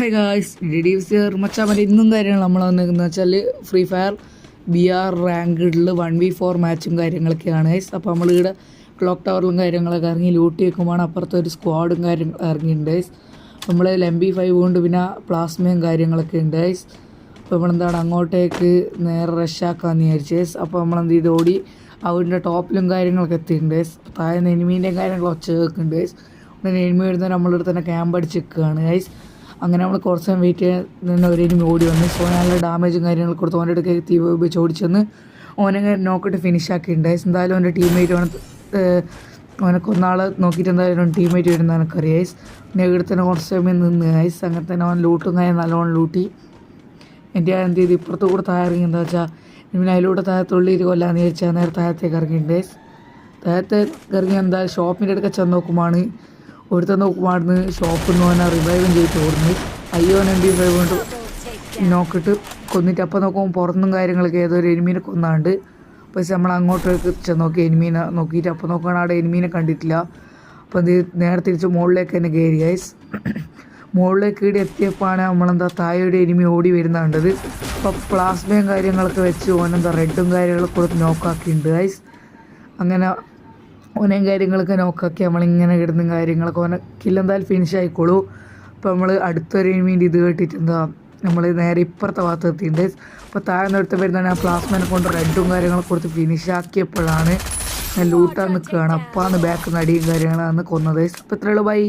Hi guys ഡിഡീവ്സിയർ മച്ചാൻ ഇന്നും കാര്യങ്ങൾ നമ്മൾ വന്നിരിക്കുന്നത് വെച്ചാൽ ഫ്രീ ഫയർ BR റാങ്ക്ഡിൽ 1v4 മാച്ചും കാര്യങ്ങളൊക്കെയാണ് ഗൈസ്. അപ്പോൾ നമ്മളിവിടെ ക്ലോക്ക് ടവറിലും കാര്യങ്ങളൊക്കെ ഇറങ്ങി ലൂട്ടി വെക്കുമ്പോൾ അപ്പുറത്തെ ഒരു സ്ക്വാഡും കാര്യങ്ങൾ ഇറങ്ങിയിട്ടുണ്ട് ഗൈസ്. നമ്മൾ MP5 കൊണ്ട് പിന്നെ പ്ലാസ്മയും കാര്യങ്ങളൊക്കെ ഉണ്ട് ഗൈസ്. അപ്പോൾ നമ്മളെന്താണ് അങ്ങോട്ടേക്ക് നേരെ റഷാക്കാമെന്ന് വിചാരിച്ചു ഗൈസ്. അപ്പോൾ നമ്മളെന്ത് ചെയ്ത് ഓടി അവരുടെ ടോപ്പിലും കാര്യങ്ങളൊക്കെ എത്തിയിട്ടുണ്ട് ഗൈസ്. താഴെ എനിമീൻ്റെയും കാര്യങ്ങൾ ഒച്ച കേൾക്കുന്നുണ്ട് ഗൈസ്. പിന്നെ എനിമി വരുന്നത് നമ്മളിവിടെ തന്നെ ക്യാമ്പ് അടിച്ച് നിൽക്കുകയാണ് ഗൈസ്. അങ്ങനെ നമ്മൾ കുറച്ച് സമയം വെയിറ്റ് ചെയ്യാൻ ഒരു എനിമി ഓടി വന്നു. സോ നല്ല ഡാമേജും കാര്യങ്ങൾ കൊടുത്ത് ഓൻ്റെ അടുക്കെ തീ ഉപയോഗിച്ച് ഓടിച്ച് വന്ന് ഓനെ നോക്കിയിട്ട് ഫിനിഷ് ആക്കിയിട്ടുണ്ട്. എന്തായാലും അവൻ്റെ ടീംമേറ്റ് അവനെ കൊന്നാളെ നോക്കിയിട്ട് എന്തായാലും ടീംമേറ്റ് വരുന്ന എനിക്കറിയാം ഗൈസ്. പിന്നെ ഇവിടെ തന്നെ കുറച്ച് സമയം നിന്ന് ഗൈസ്. അങ്ങനെ തന്നെ അവൻ ലൂട്ടും കാര്യം നല്ലോണം ലൂട്ടി. എൻ്റെ എന്ത് ചെയ്ത് ഇപ്പുറത്ത് കൂടെ താഴെ ഇറങ്ങി എന്താ വെച്ചാൽ പിന്നെ അതിലൂടെ താഴത്തുള്ളിയിട്ട് കൊല്ലാന്ന് വിചാരിച്ചാൽ നേരെ താഴത്തേക്ക് ഇറങ്ങിയിട്ടുണ്ട് ഗൈസ്. താഴത്തേക്ക് ഇറങ്ങി എന്തായാലും ഷോപ്പിൻ്റെ അടുക്ക ചെന്ന് നോക്കുമ്പോൾ ഒരുത്തൻ നോക്കുമ്പോൾ ഷോപ്പിൽ നിന്ന് അവനെ റിവൈവും ചെയ്തിട്ട് ഓടുന്നു. അയ്യോ MP5 കൊണ്ട് നോക്കിയിട്ട് കൊന്നിട്ട് അപ്പം നോക്കുമ്പോൾ പുറത്തുനിന്നും കാര്യങ്ങളൊക്കെ ഏതൊരു എനിമീനെ കൊന്നാണ്ട്. പക്ഷേ നമ്മൾ അങ്ങോട്ടേക്ക് ചെന്ന് നോക്കി എനിമീനെ നോക്കിയിട്ട് അപ്പം നോക്കുകയാണ് അവിടെ എനിമീനെ കണ്ടിട്ടില്ല. അപ്പം എന്ത് നേരെ തിരിച്ച് മുകളിലേക്ക് തന്നെ കയറി ഗൈസ്. മുകളിലേക്ക് ഇവിടെ എത്തിയപ്പോഴാണ് നമ്മളെന്താ താഴെയുടെ എനിമി ഓടി വരുന്ന കണ്ടത്. അപ്പോൾ പ്ലാസ്മയും കാര്യങ്ങളൊക്കെ വെച്ച് ഓനെന്താ റെഡും കാര്യങ്ങളൊക്കെ കൊടുത്ത് നോക്കാക്കിയിട്ടുണ്ട് ഗൈസ്. അങ്ങനെ ഓനെയും കാര്യങ്ങളൊക്കെ നോക്കാക്കി നമ്മളിങ്ങനെ കിടന്നും കാര്യങ്ങളൊക്കെ ഓനെ കില്ലെന്തായാലും ഫിനിഷ് ആയിക്കോളൂ. അപ്പോൾ നമ്മൾ അടുത്തൊരു എനിമീൻ്റെ ഇത് കേട്ടിട്ട് എന്താ നമ്മൾ നേരെ ഇപ്പുറത്തെ ഭാഗത്ത് എത്തിയിട്ടുണ്ട്. അപ്പോൾ താഴെ നിർത്തി വരുന്നതാണ് ആ പ്ലാസ്മേനെ കൊണ്ട് റെഡും കാര്യങ്ങളൊക്കെ കൊടുത്ത് ഫിനിഷ് ആക്കിയപ്പോഴാണ് ഞാൻ ലൂട്ടാൻ നിൽക്കുകയാണ്. അപ്പാന്ന് ബാക്കിൽ നിന്ന് അടിയും കാര്യങ്ങളാണ് കൊന്നത്. അപ്പോൾ ഇത്രയുള്ളൂ, ബൈ.